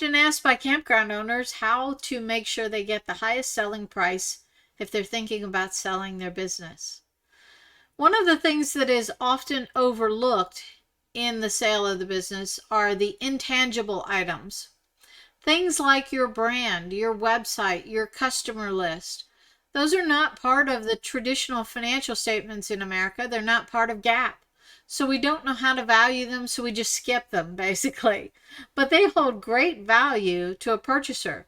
often asked by campground owners how to make sure they get the highest selling price if they're thinking about selling their business. One of the things that is often overlooked in the sale of the business are the intangible items. Things like your brand, your website, your customer list. Those are not part of the traditional financial statements in America. They're not part of GAAP. So we don't know how to value them, so we just skip them, basically. But they hold great value to a purchaser.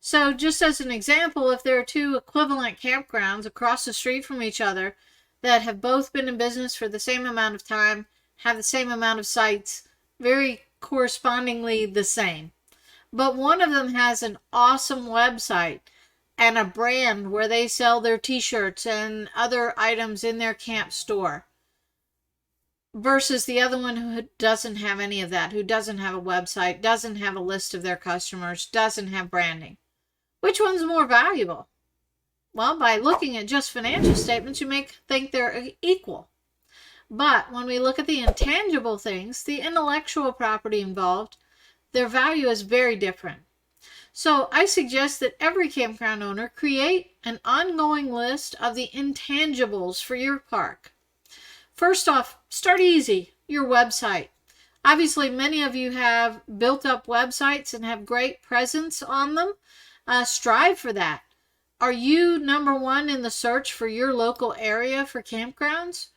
So just as an example, if there are two equivalent campgrounds across the street from each other that have both been in business for the same amount of time, have the same amount of sites, very correspondingly the same. But one of them has an awesome website and a brand where they sell their t-shirts and other items in their camp store, versus the other one who doesn't have any of that, who doesn't have a website, doesn't have a list of their customers, doesn't have branding. Which one's more valuable? Well, by looking at just financial statements, you may think they're equal. But when we look at the intangible things, the intellectual property involved, their value is very different. So I suggest that every campground owner create an ongoing list of the intangibles for your park. First off, start easy, your website. Obviously, many of you have built up websites and have great presence on them. Strive for that. Are you number one in the search for your local area for campgrounds?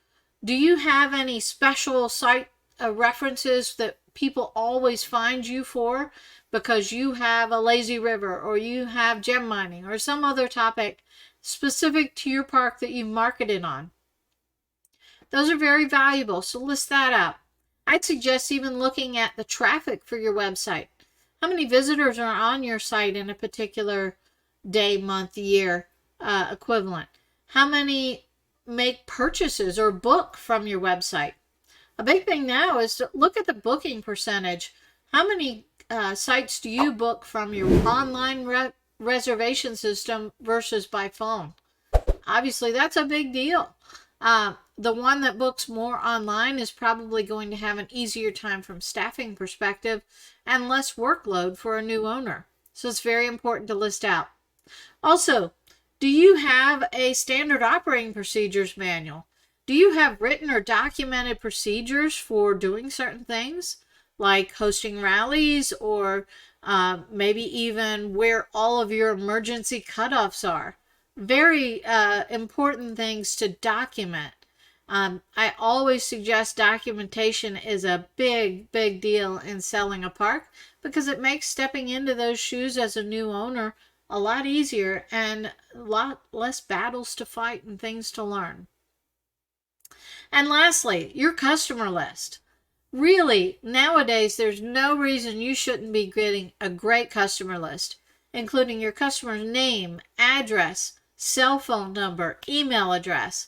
Do you have any special site references that people always find you for because you have a lazy river or you have gem mining or some other topic specific to your park that you marketed on? Those are very valuable, so list that out. I'd suggest even looking at the traffic for your website. How many visitors are on your site in a particular day, month, year equivalent? How many make purchases or book from your website? A big thing now is to look at the booking percentage. How many sites do you book from your online reservation system versus by phone? Obviously, that's a big deal. The one that books more online is probably going to have an easier time from staffing perspective and less workload for a new owner. So it's very important to list out. Also, do you have a standard operating procedures manual? Do you have written or documented procedures for doing certain things, like hosting rallies or maybe even where all of your emergency cutoffs are? Very important things to document. I always suggest documentation is a big deal in selling a park because it makes stepping into those shoes as a new owner a lot easier and a lot less battles to fight and things to learn. And lastly, your customer list. Really, nowadays, there's no reason you shouldn't be getting a great customer list, including your customer's name, address, cell phone number, email address.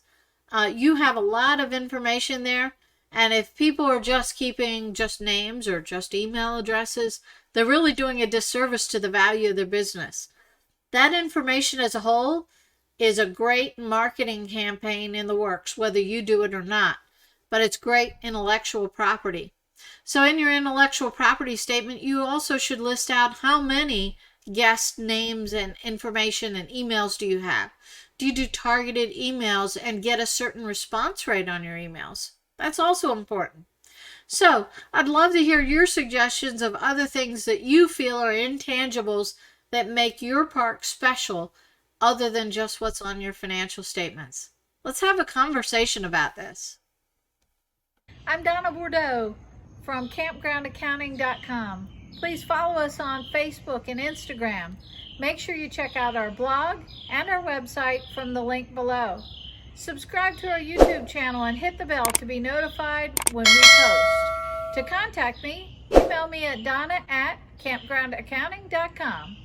You have a lot of information there, and if people are just keeping just names or just email addresses, they're really doing a disservice to the value of their business. That information as a whole is a great marketing campaign in the works, whether you do it or not, but it's great intellectual property. So in your intellectual property statement, you also should list out how many guest names and information and emails do you have. Do you do targeted emails and get a certain response rate on your emails? That's also important. So I'd love to hear your suggestions of other things that you feel are intangibles that make your park special other than just what's on your financial statements. Let's have a conversation about this. I'm Donna Bordeaux from campgroundaccounting.com. Please follow us on Facebook and Instagram. Make sure you check out our blog and our website from the link below. Subscribe to our YouTube channel and hit the bell to be notified when we post. To contact me, email me at donna@campgroundaccounting.com.